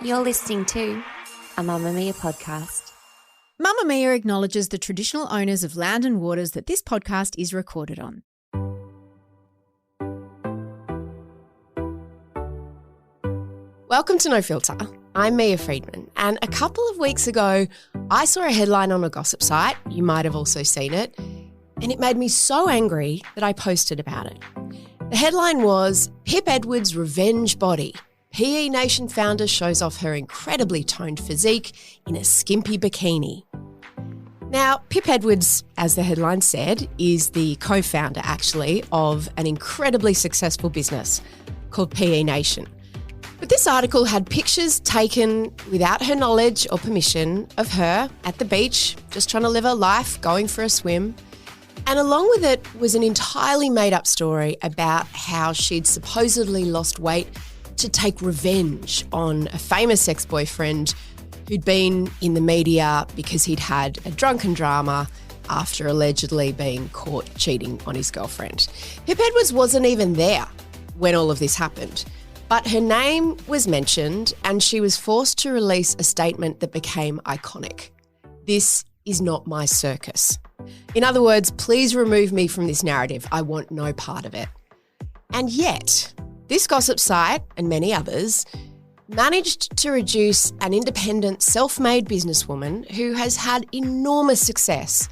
You're listening to a Mamma Mia podcast. Mamma Mia acknowledges the traditional owners of land and waters that this podcast is recorded on. Welcome to No Filter. I'm Mia Friedman, and a couple of weeks ago, I saw a headline on a gossip site. You might have also seen it, and it made me so angry that I posted about it. The headline was, Pip Edwards' revenge body. P.E Nation founder shows off her incredibly toned physique in a skimpy bikini. Now, Pip Edwards, as the headline said, is the co-founder, actually, of an incredibly successful business called P.E Nation. But this article had pictures taken without her knowledge or permission of her at the beach, just trying to live her life, going for a swim. And along with it was an entirely made-up story about how she'd supposedly lost weight to take revenge on a famous ex-boyfriend who'd been in the media because he'd had a drunken drama after allegedly being caught cheating on his girlfriend. Pip Edwards wasn't even there when all of this happened, but her name was mentioned and she was forced to release a statement that became iconic. This is not my circus. In other words, please remove me from this narrative. I want no part of it. And yet, this gossip site, and many others, managed to reduce an independent, self-made businesswoman who has had enormous success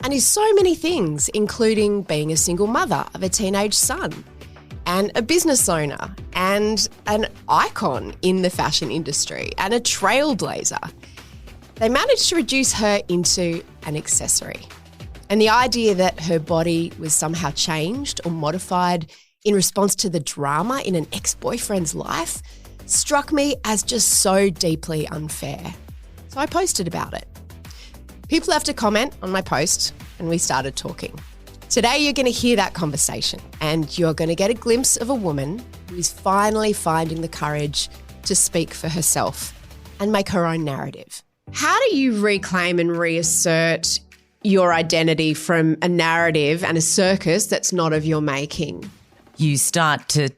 and is so many things, including being a single mother of a teenage son and a business owner and an icon in the fashion industry and a trailblazer. They managed to reduce her into an accessory. And the idea that her body was somehow changed or modified in response to the drama in an ex-boyfriend's life struck me as just so deeply unfair. So I posted about it. People left a comment on my post and we started talking. Today you're going to hear that conversation and you're going to get a glimpse of a woman who is finally finding the courage to speak for herself and make her own narrative. How do you reclaim and reassert your identity from a narrative and a circus that's not of your making? You start to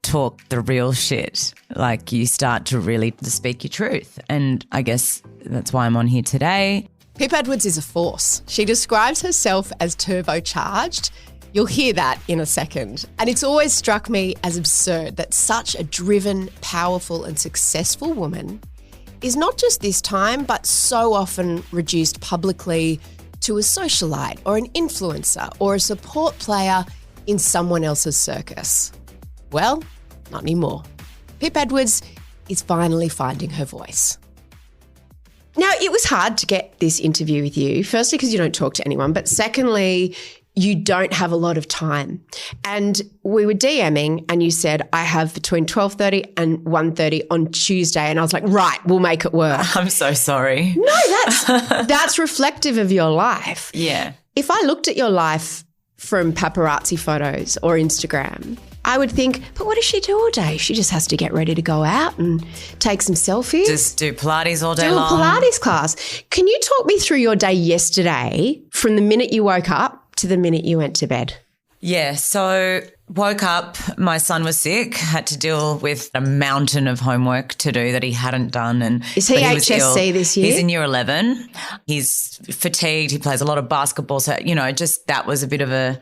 talk the real shit. Like you start to really speak your truth. And I guess that's why I'm on here today. Pip Edwards is a force. She describes herself as turbocharged. You'll hear that in a second. And it's always struck me as absurd that such a driven, powerful and successful woman is not just this time, but so often reduced publicly to a socialite or an influencer or a support player in someone else's circus. Well, not anymore. Pip Edwards is finally finding her voice. Now, it was hard to get this interview with you, firstly because you don't talk to anyone, but secondly, you don't have a lot of time. And we were DMing and you said, I have between 12:30 and 1:30 on Tuesday. And I was like, right, we'll make it work. I'm so sorry. No, that's reflective of your life. Yeah. If I looked at your life from paparazzi photos or Instagram, I would think, but what does she do all day? She just has to get ready to go out and take some selfies. Just do Pilates all day long. long. Do a Pilates class. Can you talk me through your day yesterday from the minute you woke up to the minute you went to bed? Yeah, so woke up, my son was sick, had to deal with a mountain of homework to do that he hadn't done. And is he HSC this year? He's in year 11. He's fatigued. He plays a lot of basketball. So, just that was a bit of a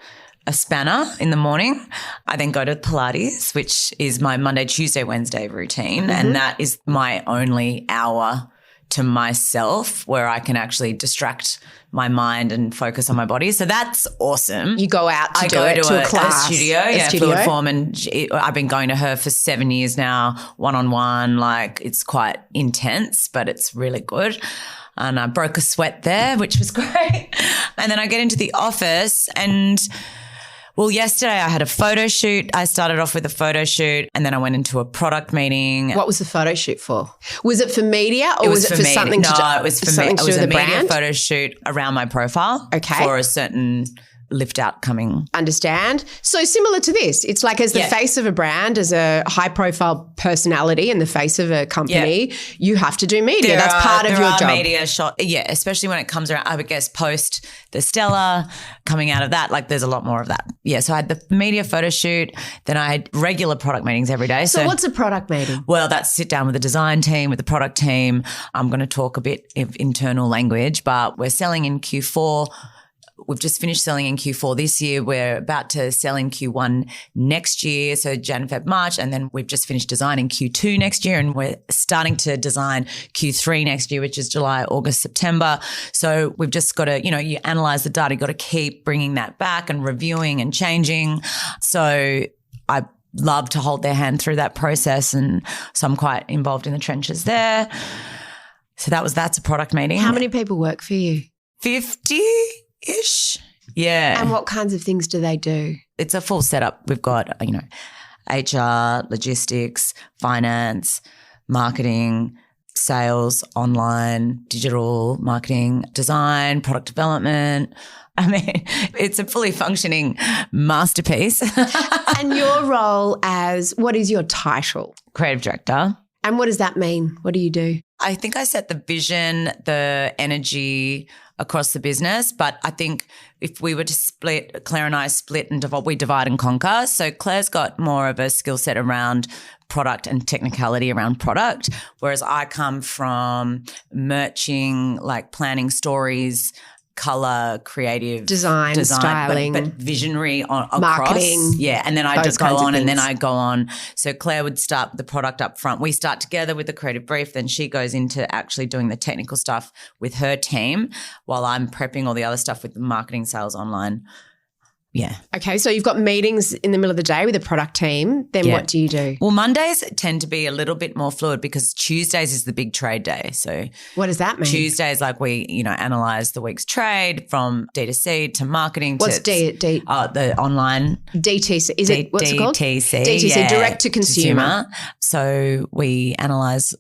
spanner in the morning. I then go to Pilates, which is my Monday, Tuesday, Wednesday routine. Mm-hmm. And that is my only hour to myself where I can actually distract my mind and focus on my body. So that's awesome. You go out to a class. A studio. Fluid form. And I've been going to her for 7 years now, one-on-one. Like it's quite intense, but it's really good. And I broke a sweat there, which was great. And then I get into the office and yesterday I had a photo shoot. I started off with a photo shoot and then I went into a product meeting. What was the photo shoot for? Was it for media or was it for something to do? No, it was for me. It was a media photo shoot around my profile. Okay. For a certain lift out coming. Understand? So similar to this, it's like as the face of a brand, as a high-profile personality in the face of a company, you have to do media. That's part of your job. Media shot, especially when it comes around, I would guess, post the Stella, coming out of that, like there's a lot more of that. Yeah, so I had the media photo shoot, then I had regular product meetings every day. So what's a product meeting? Well, that's sit down with the design team, with the product team. I'm going to talk a bit of internal language, but we're selling in Q4. We've just finished selling in Q4 this year. We're about to sell in Q1 next year, so Jan, Feb, March, and then we've just finished designing Q2 next year, and we're starting to design Q3 next year, which is July, August, September. So we've just got to, you analyze the data, you've got to keep bringing that back and reviewing and changing. So I love to hold their hand through that process, and so I'm quite involved in the trenches there. So that's a product meeting. How many people work for you? 50-ish. Yeah. And what kinds of things do they do? It's a full setup. We've got, HR, logistics, finance, marketing, sales, online, digital marketing, design, product development. I mean, it's a fully functioning masterpiece. And your role what is your title? Creative director. And what does that mean? What do you do? I think I set the vision, the energy across the business, but I think if we were to split, Claire and I split and we divide and conquer. So Claire's got more of a skill set around product and technicality around product, whereas I come from merching, like planning stories, color, creative design styling, but visionary across. Marketing. Yeah. And then I just go on and then I go on. So Claire would start the product up front. We start together with the creative brief. Then she goes into actually doing the technical stuff with her team while I'm prepping all the other stuff with the marketing, sales, online. Yeah. Okay, so you've got meetings in the middle of the day with the product team. Then what do you do? Well, Mondays tend to be a little bit more fluid because Tuesdays is the big trade day. So what does that mean? Tuesdays, like we, analyze the week's trade from D2C to marketing. What's the online DTC? Is it what's it called? DTC, direct to consumer. So we analyze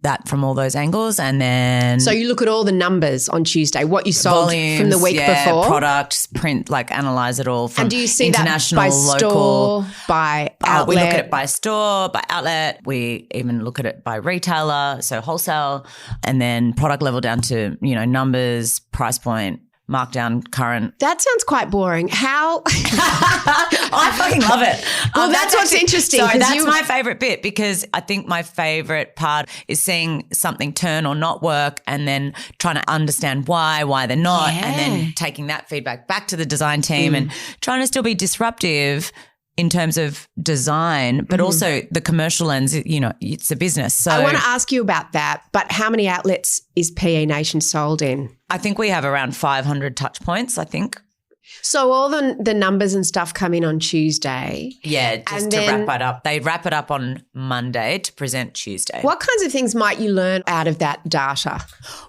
that from all those angles, and then so you look at all the numbers on Tuesday, what you sold volumes, from the week before, products, print, like analyze it all from and do you see international, that by local, store, by outlet? We look at it by store, by outlet. We even look at it by retailer, so wholesale, and then product level down to numbers, price point, markdown, current. That sounds quite boring. How? I fucking love it. Well, that's what's interesting. So that's my favourite bit, because I think my favourite part is seeing something turn or not work and then trying to understand why they're not, and then taking that feedback back to the design team and trying to still be disruptive in terms of design, but also the commercial lens, it's a business. So I want to ask you about that, but how many outlets is P.E Nation sold in? I think we have around 500 touch points, I think. So all the numbers and stuff come in on Tuesday. Yeah, just to wrap it up. They wrap it up on Monday to present Tuesday. What kinds of things might you learn out of that data?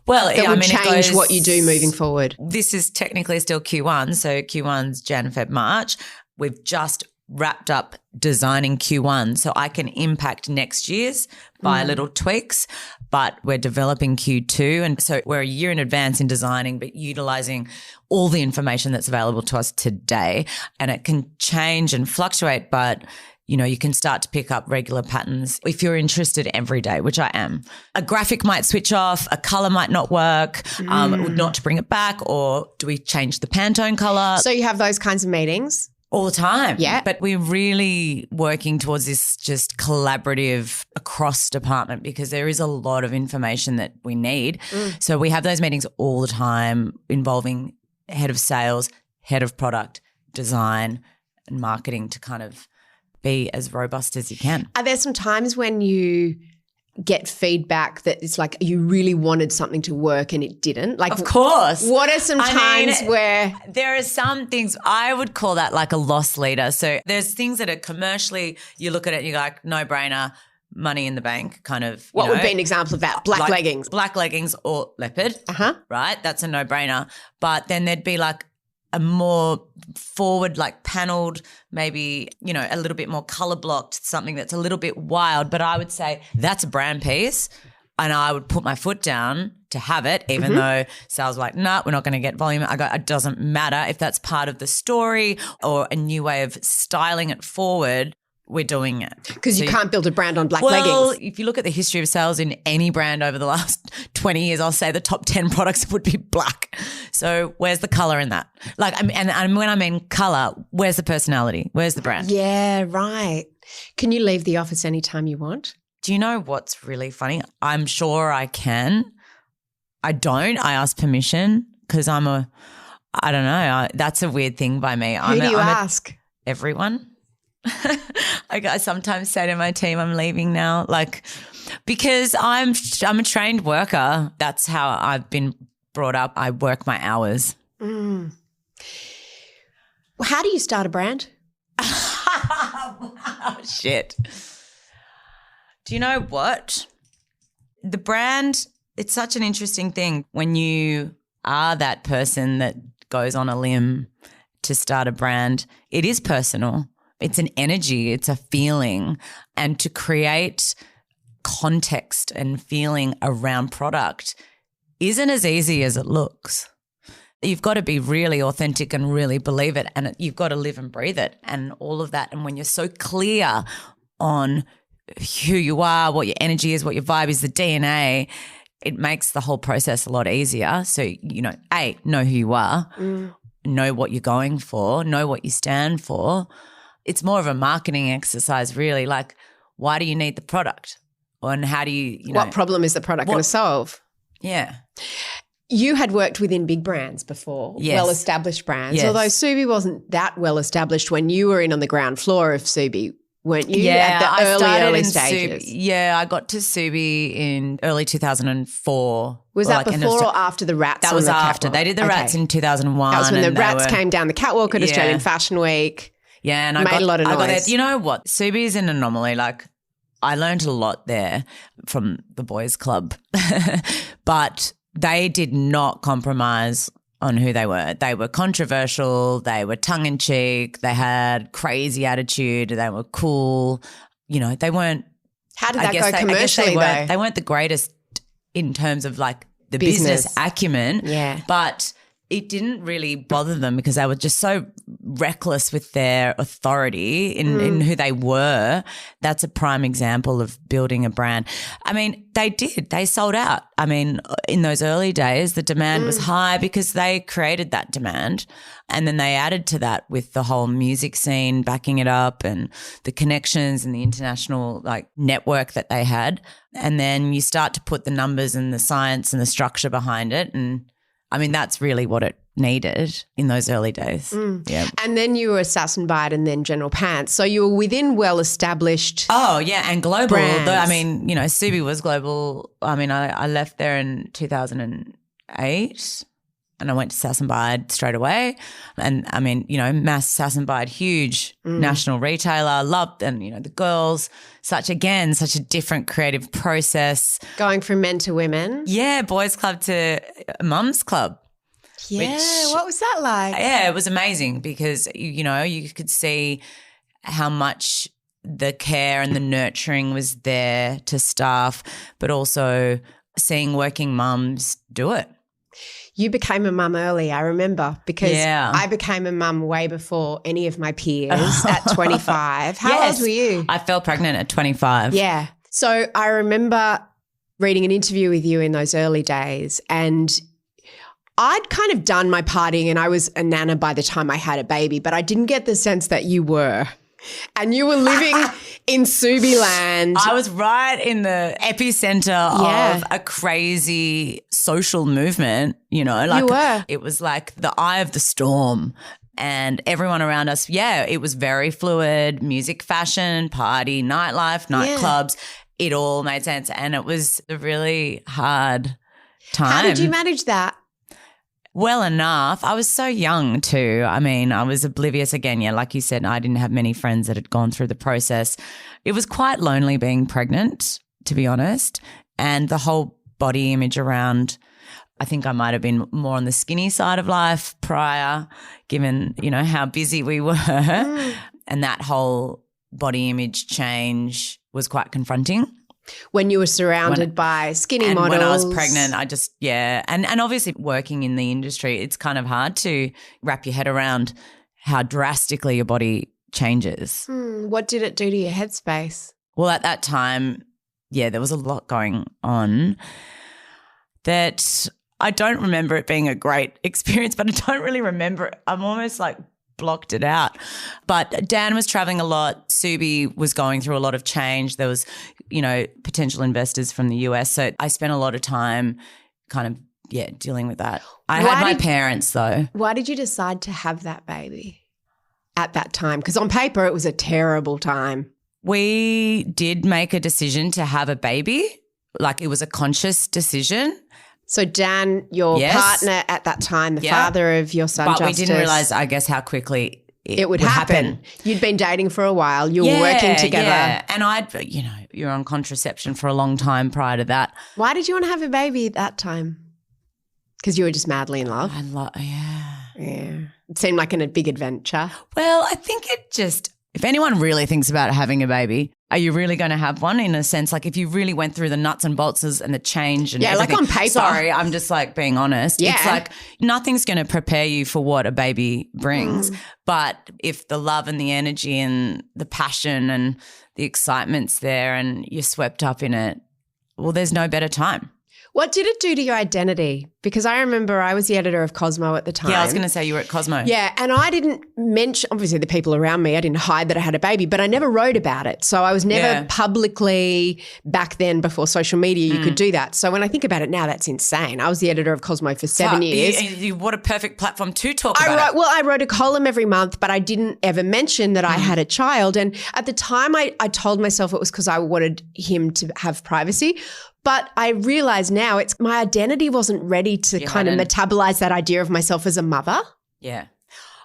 Well, that would change what you do moving forward? This is technically still Q1, so Q1's Jan, Feb, March. We've just wrapped up designing Q1, so I can impact next year's by little tweaks, but we're developing Q2, and so we're a year in advance in designing, but utilising all the information that's available to us today, and it can change and fluctuate, but you can start to pick up regular patterns if you're interested every day, which I am. A graphic might switch off, a colour might not work, not to bring it back, or do we change the Pantone colour? So you have those kinds of meetings? All the time. Yeah. But we're really working towards this just collaborative across department, because there is a lot of information that we need. So we have those meetings all the time involving head of sales, head of product, design and marketing to kind of be as robust as you can. Are there some times when you get feedback that it's like you really wanted something to work and it didn't? Like, of course. What are some times where there are some things I would call that like a loss leader? So there's things that are commercially, you look at it and you're like, no brainer, money in the bank kind of. What would be an example of that? Black leggings. Black leggings or leopard, right? That's a no brainer. But then there'd be like a more forward, like panelled, maybe, a little bit more colour blocked, something that's a little bit wild. But I would say that's a brand piece, and I would put my foot down to have it, even though sales were like, nah, we're not going to get volume. I go, it doesn't matter if that's part of the story or a new way of styling it forward. We're doing it. Because you can't build a brand on black well, leggings. if you look at the history of sales in any brand over the last 20 years, I'll say the top 10 products would be black. So where's the colour in that? Like, and when I mean colour, where's the personality? Where's the brand? Yeah, right. Can you leave the office anytime you want? Do you know what's really funny? I'm sure I can. I don't. I ask permission because I don't know. That's a weird thing by me. Who do you ask? Everyone. I sometimes say to my team, I'm leaving now, like, because I'm a trained worker. That's how I've been brought up. I work my hours. How do you start a brand? Wow, shit. Do you know what? The brand, it's such an interesting thing when you are that person that goes on a limb to start a brand. It is personal. It's an energy, it's a feeling. And to create context and feeling around product isn't as easy as it looks. You've got to be really authentic and really believe it, and you've got to live and breathe it and all of that. And when you're so clear on who you are, what your energy is, what your vibe is, the DNA, it makes the whole process a lot easier. So, know who you are, know what you're going for, know what you stand for. It's more of a marketing exercise, really. Like, why do you need the product? And how do you what problem is the product going to solve? Yeah. You had worked within big brands before, yes. well-established brands, yes. although Subi wasn't that well-established when you were in on the ground floor of Subi, weren't you? Yeah, at the early in stages. Subi. I got to Subi in early 2004. Was that before or after the Rats? That was after. They did the Rats in 2001. That was when the Rats came down the catwalk at Australian Fashion Week. Yeah, and made a lot of noise. I got there. You know what? Subi is an anomaly. Like, I learned a lot there from the boys' club, but they did not compromise on who they were. They were controversial. They were tongue-in-cheek. They had crazy attitude. They were cool. They weren't. How did that go commercially, though? They weren't the greatest in terms of like the business acumen. Yeah. But it didn't really bother them because they were just so reckless with their authority in who they were. That's a prime example of building a brand. I mean, they did. They sold out. I mean, in those early days, the demand was high because they created that demand. And then they added to that with the whole music scene backing it up and the connections and the international network that they had. And then you start to put the numbers and the science and the structure behind it. And I mean, that's really what it needed in those early days. Yeah. And then you were Sass & Bide and then General Pants. So you were within well-established Oh, yeah, and global. brands. I mean, Subi was global. I mean, I left there in 2008 and I went to Sass & Bide straight away. And, I mean, mass Sass & Bide, huge national retailer, loved, and, the girls, such a different creative process. Going from men to women. Yeah, boys club to mum's club. Yeah, what was that like? Yeah, it was amazing because, you could see how much the care and the nurturing was there to staff, but also seeing working mums do it. You became a mum early, I remember, because I became a mum way before any of my peers at 25. How old were you? I fell pregnant at 25. Yeah. So I remember reading an interview with you in those early days, and I'd kind of done my partying and I was a nana by the time I had a baby, but I didn't get the sense that you were. And you were living in Subi land. I was right in the epicenter of a crazy social movement, you were. It was like the eye of the storm. And everyone around us, it was very fluid, music, fashion, party, nightlife, nightclubs. It all made sense. And it was a really hard time. How did you manage that? Well enough. I was so young too. I mean, I was oblivious again. Yeah, like you said, I didn't have many friends that had gone through the process. It was quite lonely being pregnant, to be honest. And the whole body image around, I think I might have been more on the skinny side of life prior, given, how busy we were. And that whole body image change was quite confronting. When you were surrounded by skinny and models. when I was pregnant, I just, And obviously working in the industry, it's kind of hard to wrap your head around how drastically your body changes. What did it do to your headspace? Well, at that time, there was a lot going on that I don't remember it being a great experience, but I don't really remember it. I'm almost like blocked it out. But Dan was traveling a lot. Subi was going through a lot of change. There was, potential investors from the US. So I spent a lot of time kind of, dealing with that. I had my parents though. Why did you decide to have that baby at that time? Because on paper it was a terrible time. We did make a decision to have a baby. Like it was a conscious decision. So Dan, your partner at that time, the father of your son, but Justice. we didn't realise, I guess, how quickly it would happen. You'd been dating for a while. You were working together. Yeah, and you're on contraception for a long time prior to that. Why did you want to have a baby at that time? Because you were just madly in love? Yeah. It seemed like a big adventure. Well, I think it just, if anyone really thinks about having a baby, are you really going to have one in a sense? Like if you really went through the nuts and bolts and the change and everything. Like on paper. Sorry, I'm just like being honest. Yeah. It's like nothing's going to prepare you for what a baby brings. But if the love and the energy and the passion and the excitement's there and you're swept up in it, well, there's no better time. What did it do to your identity? Because I remember I was the editor of Cosmo at the time. Yeah, I was going to say you were at Cosmo. Yeah, and I didn't mention, obviously the people around me, I didn't hide that I had a baby, but I never wrote about it. So I was never publicly, back then before social media, you could do that. So when I think about it now, that's insane. I was the editor of Cosmo for 7 years. What a perfect platform to talk about it. Well, I wrote a column every month, but I didn't ever mention that I had a child. And at the time I told myself it was because I wanted him to have privacy. But I realise now it's my identity wasn't ready to kind of metabolize that idea of myself as a mother. Yeah.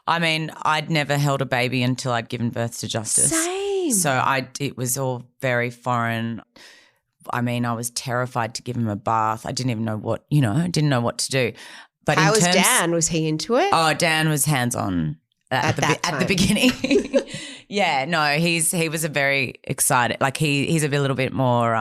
I mean, I'd never held a baby until I'd given birth to Justice. Same. So it was all very foreign. I mean, I was terrified to give him a bath. I didn't even know I didn't know what to do. But how was Dan? Was he into it? Oh, Dan was hands-on at the beginning. Yeah, no, he was a very excited, like he's a little bit more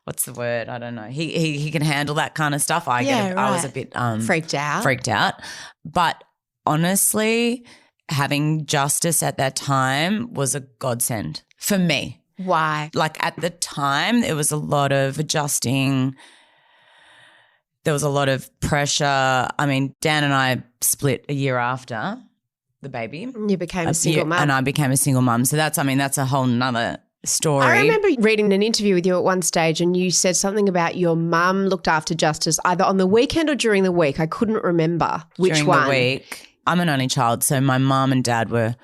what's the word? I don't know. He can handle that kind of stuff. I was a bit freaked out. But honestly, having Justice at that time was a godsend for me. Why? Like at the time, there was a lot of adjusting. There was a lot of pressure. I mean, Dan and I split a year after the baby. You became a single mum. And I became a single mum. So that's a whole nother story. I remember reading an interview with you at one stage and you said something about your mum looked after Justice either on the weekend or during the week. I couldn't remember which during one. The week. I'm an only child, so my mum and dad were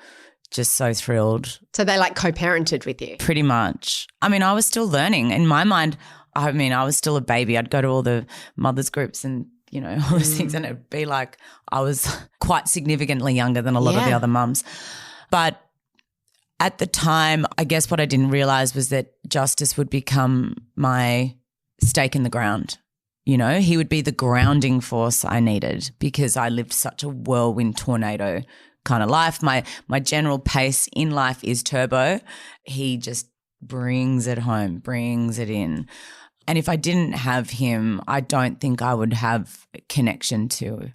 just so thrilled. So they like co-parented with you? Pretty much. I mean, I was still learning. In my mind, I was still a baby. I'd go to all the mothers groups and, all those things, and it'd be like I was quite significantly younger than a lot of the other mums. But at the time, I guess what I didn't realise was that Justice would become my stake in the ground. He would be the grounding force I needed because I lived such a whirlwind tornado kind of life. My general pace in life is turbo. He just brings it home, brings it in. And if I didn't have him, I don't think I would have connection to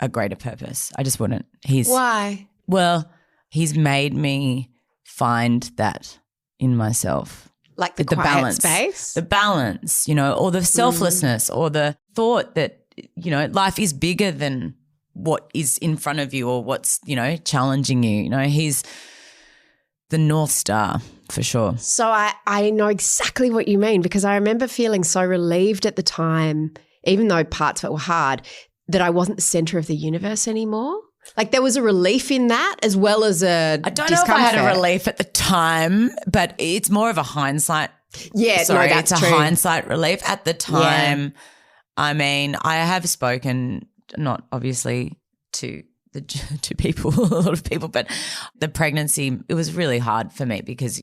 a greater purpose. I just wouldn't. Why? Well, he's made me find that in myself. Like the quiet balance, space? The balance, or the selflessness or the thought that, life is bigger than what is in front of you or what's, challenging you. He's the North Star for sure. So I know exactly what you mean because I remember feeling so relieved at the time, even though parts of it were hard, that I wasn't the centre of the universe anymore. Like there was a relief in that as well as a I don't discomfort. know if I had a relief at the time, but it's more of a hindsight. Yeah, Sorry, that's it's true. A hindsight relief. At the time, I mean, I have spoken, not obviously to people, a lot of people, but the pregnancy, it was really hard for me because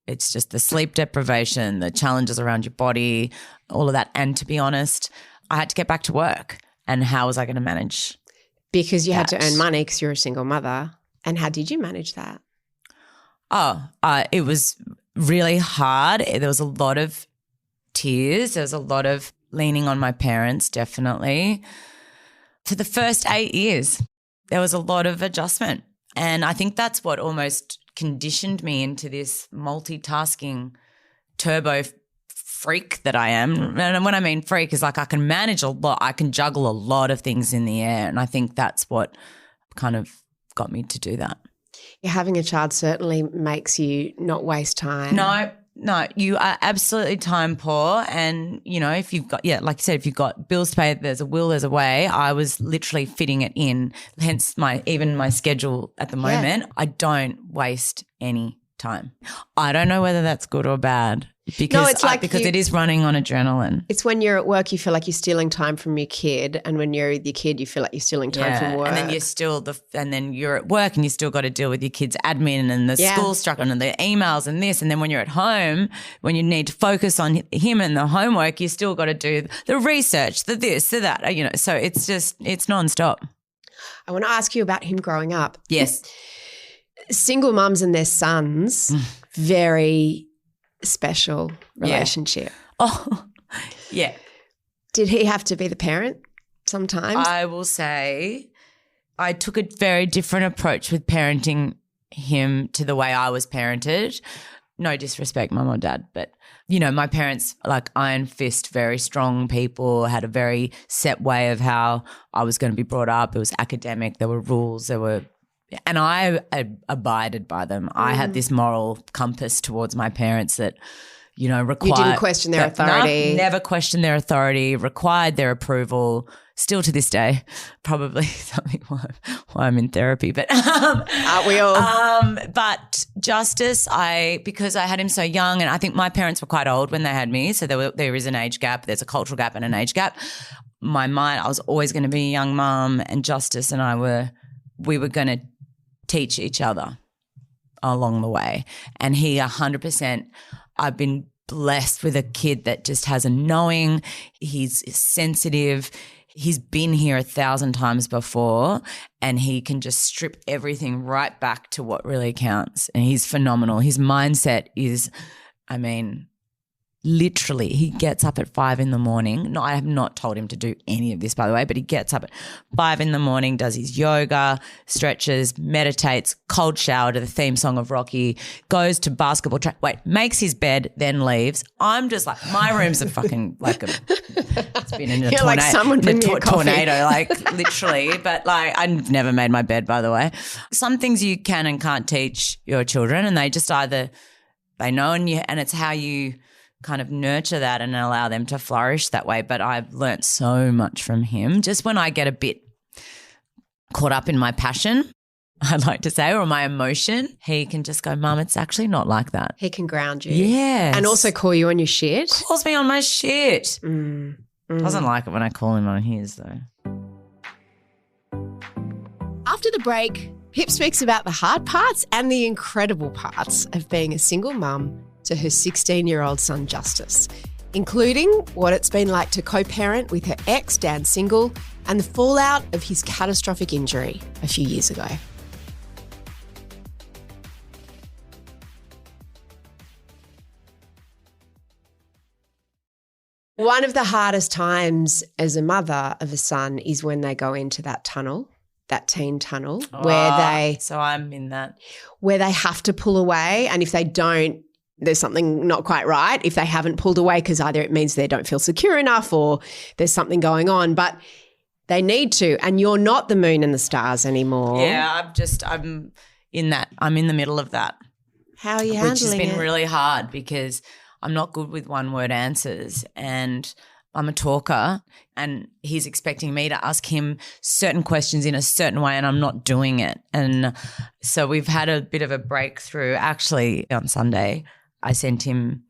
it's just the sleep deprivation, the challenges around your body, all of that. And to be honest, I had to get back to work. And how was I going to manage? Because you had to earn money because you're a single mother. And how did you manage that? It was really hard. There was a lot of tears. There was a lot of leaning on my parents, definitely. For the first 8 years, there was a lot of adjustment. And I think that's what almost conditioned me into this multitasking turbo freak that I am. And when I mean freak is like I can manage a lot. I can juggle a lot of things in the air. And I think that's what kind of got me to do that. Yeah, having a child certainly makes you not waste time. No, you are absolutely time poor. And, you know, if you've got, like you said, if you've got bills to pay, there's a will, there's a way. I was literally fitting it in, hence even my schedule at the moment. I don't waste any time. I don't know whether that's good or bad because it is running on adrenaline. It's when you're at work, you feel like you're stealing time from your kid, and when you're with your kid, you feel like you're stealing time from work. And then you're at work and you still got to deal with your kids' admin and the school structure and the emails and this. And then when you're at home, when you need to focus on him and the homework, you still got to do the research, the this, the that. You know, so it's nonstop. I want to ask you about him growing up. Yes. Single mums and their sons, very special relationship. Oh, yeah. Did he have to be the parent sometimes? I will say I took a very different approach with parenting him to the way I was parented. No disrespect, mum or dad, but, you know, my parents, like iron fist, very strong people, had a very set way of how I was going to be brought up. It was academic. There were rules. And I abided by them. I had this moral compass towards my parents that, you know, required. You didn't question their authority. No, never questioned their authority, required their approval, still to this day. Probably something why I'm in therapy. But aren't we all? But Justice, because I had him so young, and I think my parents were quite old when they had me, so there is an age gap. There's a cultural gap and an age gap. I was always going to be a young mum, and Justice and we were going to teach each other along the way. And he 100%, I've been blessed with a kid that just has a knowing. He's sensitive. He's been here 1,000 times before, and he can just strip everything right back to what really counts. And he's phenomenal. His mindset is, literally, he gets up at 5 a.m. No, I have not told him to do any of this, by the way, but he gets up at 5 a.m, does his yoga, stretches, meditates, cold shower to the theme song of Rocky, goes to basketball makes his bed, then leaves. I'm just like, my room's a fucking it's been in a tornado. Like someone bring me a coffee. Tornado, literally. But I've never made my bed, by the way. Some things you can and can't teach your children, and they just either they know and it's how you kind of nurture that and allow them to flourish that way. But I've learnt so much from him. Just when I get a bit caught up in my passion, I'd like to say, or my emotion, he can just go, Mum, it's actually not like that. He can ground you. Yes. And also call you on your shit. Calls me on my shit. Doesn't like it when I call him on his though. After the break, Pip speaks about the hard parts and the incredible parts of being a single mum to her 16-year-old son, Justice, including what it's been like to co-parent with her ex, Dan Single, and the fallout of his catastrophic injury a few years ago. One of the hardest times as a mother of a son is when they go into that tunnel, that teen tunnel, So I'm in that. Where they have to pull away, and if they don't, there's something not quite right if they haven't pulled away, because either it means they don't feel secure enough or there's something going on, but they need to, and you're not the moon and the stars anymore. Yeah, I'm in that. I'm in the middle of that. How are you handling it? Which has been really hard because I'm not good with one-word answers, and I'm a talker, and he's expecting me to ask him certain questions in a certain way, and I'm not doing it. And so we've had a bit of a breakthrough. Actually, on Sunday, I sent him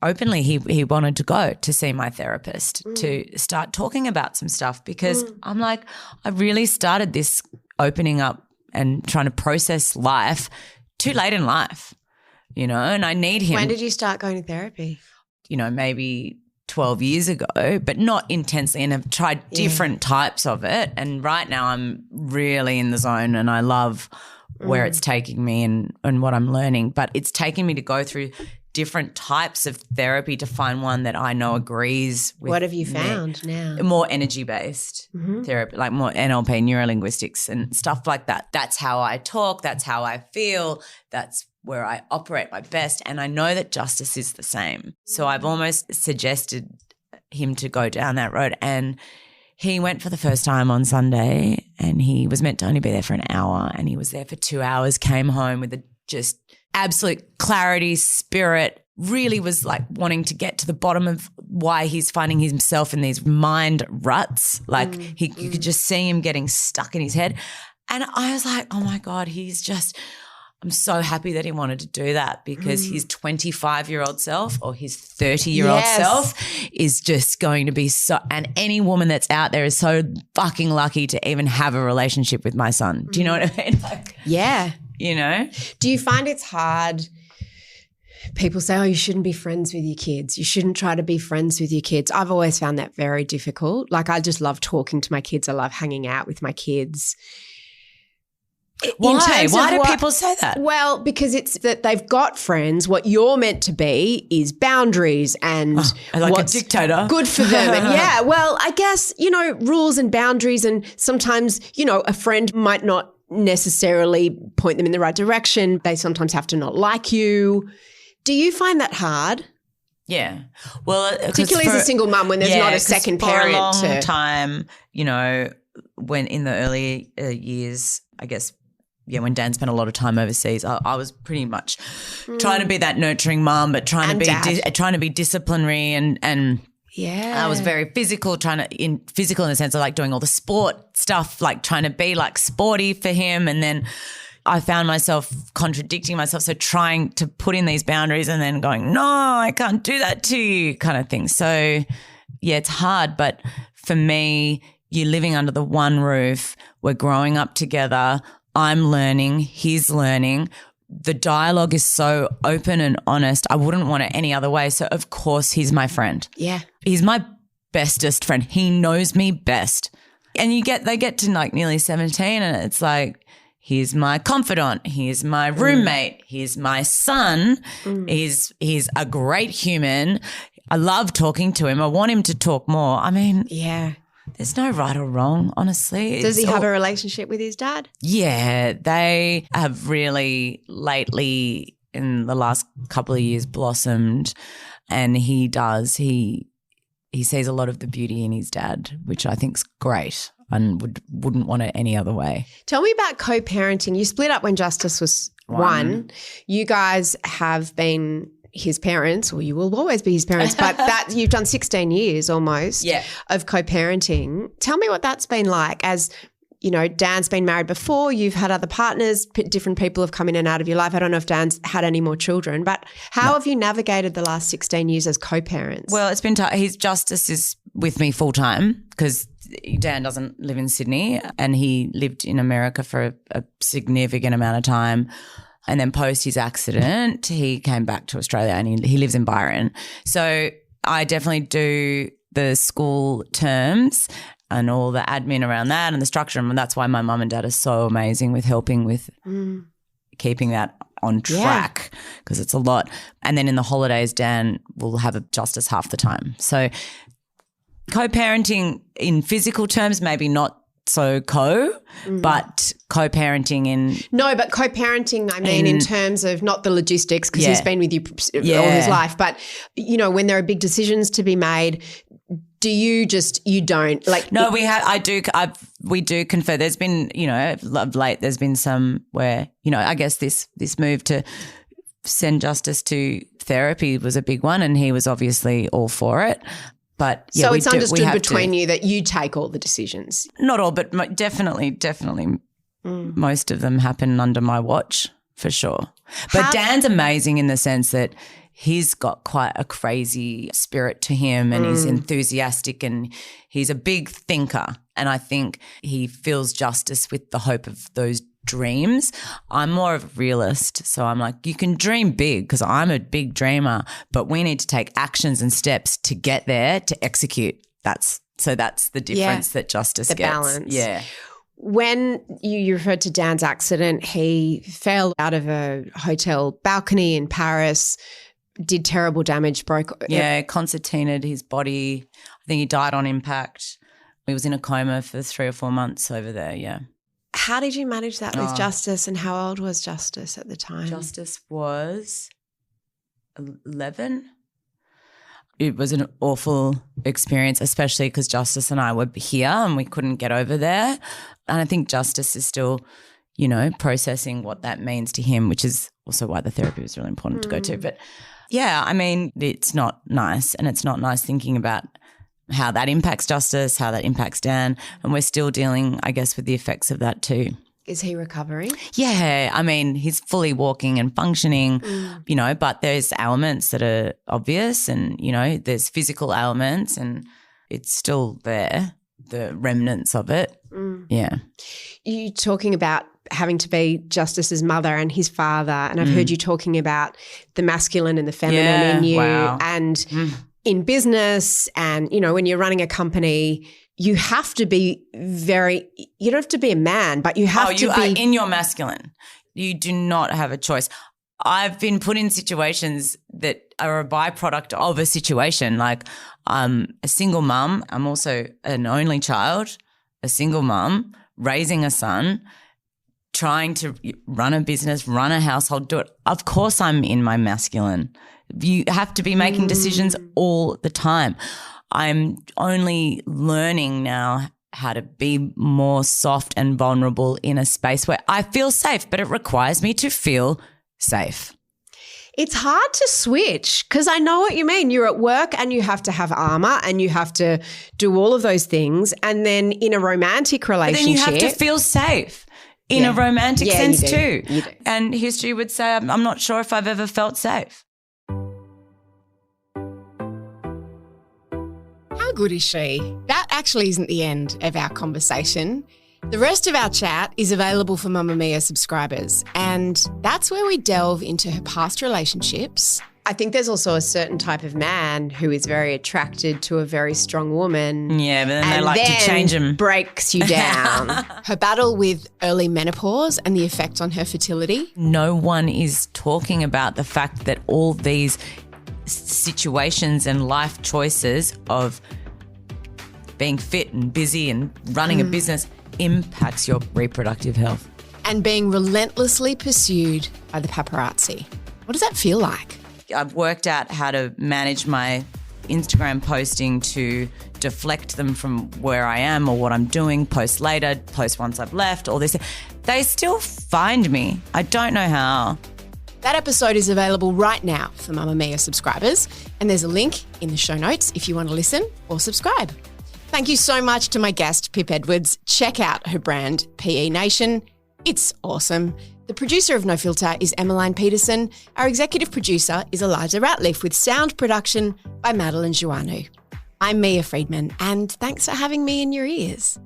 openly, he wanted to go to see my therapist to start talking about some stuff, because I'm like, I really started this opening up and trying to process life too late in life, you know, and I need him. When did you start going to therapy? You know, maybe 12 years ago, but not intensely, and have tried different types of it. And right now I'm really in the zone, and I love where it's taking me and what I'm learning. But it's taking me to go through different types of therapy to find one that I know agrees with What have you me. found now? More energy-based therapy, like more NLP, neurolinguistics and stuff like that. That's how I talk. That's how I feel. That's where I operate my best. And I know that Justice is the same. So I've almost suggested him to go down that road. And he went for the first time on Sunday, and he was meant to only be there for an hour, and he was there for 2 hours, came home with a just absolute clarity, spirit, really was like wanting to get to the bottom of why he's finding himself in these mind ruts. Like you could just see him getting stuck in his head. And I was like, oh my God, I'm so happy that he wanted to do that, because his 25-year-old self or his 30-year-old self is just going to be so – and any woman that's out there is so fucking lucky to even have a relationship with my son. Do you know what I mean? Like, Yeah. you know? Do you find it's hard? People say, oh, you shouldn't be friends with your kids. You shouldn't try to be friends with your kids. I've always found that very difficult. Like, I just love talking to my kids. I love hanging out with my kids. Why? Why do people say that? Well, because it's that they've got friends. What you're meant to be is boundaries and like what's a dictator. good for them. And yeah, well, I guess, rules and boundaries, and sometimes, a friend might not necessarily point them in the right direction. They sometimes have to not like you. Do you find that hard? Yeah. Well, particularly as a single mum when there's not a second parent. For a long time, when in the early years, I guess, when Dan spent a lot of time overseas, I was pretty much trying to be that nurturing mum, but trying to be disciplinary and I was very physical, physical in the sense of like doing all the sport stuff, like trying to be like sporty for him. And then I found myself contradicting myself. So trying to put in these boundaries and then going, no, I can't do that to you kind of thing. So yeah, it's hard. But for me, you're living under the one roof. We're growing up together. I'm learning. He's learning. The dialogue is so open and honest. I wouldn't want it any other way. So, of course, he's my friend. Yeah. He's my bestest friend. He knows me best. And they get to like nearly 17 and it's like, he's my confidant. He's my roommate. He's my son. He's a great human. I love talking to him. I want him to talk more. I mean, yeah. There's no right or wrong, honestly. Does he have a relationship with his dad? Yeah, they have really lately in the last couple of years blossomed, and he does. He sees a lot of the beauty in his dad, which I think's great and wouldn't want it any other way. Tell me about co-parenting. You split up when Justice was one. You guys have been his parents, or you will always be his parents, but that you've done 16 years almost of co-parenting. Tell me what that's been like. As Dan's been married before, you've had other partners, different people have come in and out of your life. I don't know if Dan's had any more children, but how have you navigated the last 16 years as co-parents? Well, it's been his Justice is with me full time because Dan doesn't live in Sydney and he lived in America for a significant amount of time. And then post his accident, he came back to Australia and he lives in Byron. So I definitely do the school terms and all the admin around that and the structure. And that's why my mum and dad are so amazing with helping with keeping that on track because it's a lot. And then in the holidays, Dan will have a Justice half the time. So co-parenting in physical terms, maybe not so but co-parenting in... No, but co-parenting, I mean, in terms of not the logistics because he's been with you all his life, but, when there are big decisions to be made, you don't like... No, we do confer. There's been, of late there's been some where, I guess this move to send Justice to therapy was a big one and he was obviously all for it. But so it's understood between you that you take all the decisions. Not all, but definitely most of them happen under my watch for sure. But Dan's amazing in the sense that he's got quite a crazy spirit to him and he's enthusiastic and he's a big thinker. And I think he feels Justice with the hope of those dreams. I'm more of a realist. So I'm like, you can dream big because I'm a big dreamer, but we need to take actions and steps to get there to execute. That's the difference that Justice gets. The balance. Yeah. When you referred to Dan's accident, he fell out of a hotel balcony in Paris, did terrible damage, broke. Yeah, concertinaed his body. I think he died on impact. He was in a coma for 3 or 4 months over there, yeah. How did you manage that with Justice, and how old was Justice at the time? Justice was 11. It was an awful experience, especially because Justice and I were here and we couldn't get over there. And I think Justice is still, you know, processing what that means to him, which is also why the therapy was really important to go to. But yeah, I mean, it's not nice, and it's not nice thinking about how that impacts Justice, how that impacts Dan, and we're still dealing, I guess, with the effects of that too. Is he recovering? Yeah, I mean, he's fully walking and functioning, you know, but there's elements that are obvious, and, you know, there's physical elements, and it's still there, the remnants of it. Yeah. You talking about having to be Justice's mother and his father, and I've heard you talking about the masculine and the feminine in you, and in business, and, you know, when you're running a company, you have to be you don't have to be a man, but you have to be. Are in your masculine. You do not have a choice. I've been put in situations that are a byproduct of a situation. Like, I'm a single mum. I'm also an only child, a single mum, raising a son, trying to run a business, run a household, do it. Of course I'm in my masculine. You have to be making decisions all the time. I'm only learning now how to be more soft and vulnerable in a space where I feel safe, but it requires me to feel safe. It's hard to switch, because I know what you mean. You're at work and you have to have armor and you have to do all of those things. And then in a romantic relationship. But then you have to feel safe in a romantic sense too. You do. And history would say I'm not sure if I've ever felt safe. How good is she? That actually isn't the end of our conversation. The rest of our chat is available for Mamamia subscribers, and that's where we delve into her past relationships. I think there's also a certain type of man who is very attracted to a very strong woman. Yeah, but then they like to change them. Breaks you down. Her battle with early menopause and the effect on her fertility. No one is talking about the fact that all these situations and life choices of being fit and busy and running a business impacts your reproductive health. And being relentlessly pursued by the paparazzi. What does that feel like? I've worked out how to manage my Instagram posting to deflect them from where I am or what I'm doing, post later, post once I've left, all this. They still find me. I don't know how. That episode is available right now for Mamamia subscribers, and there's a link in the show notes if you want to listen or subscribe. Thank you so much to my guest, Pip Edwards. Check out her brand, P.E Nation. It's awesome. The producer of No Filter is Emmeline Peterson. Our executive producer is Eliza Ratliff, with sound production by Madeline Joannou. I'm Mia Friedman, and thanks for having me in your ears.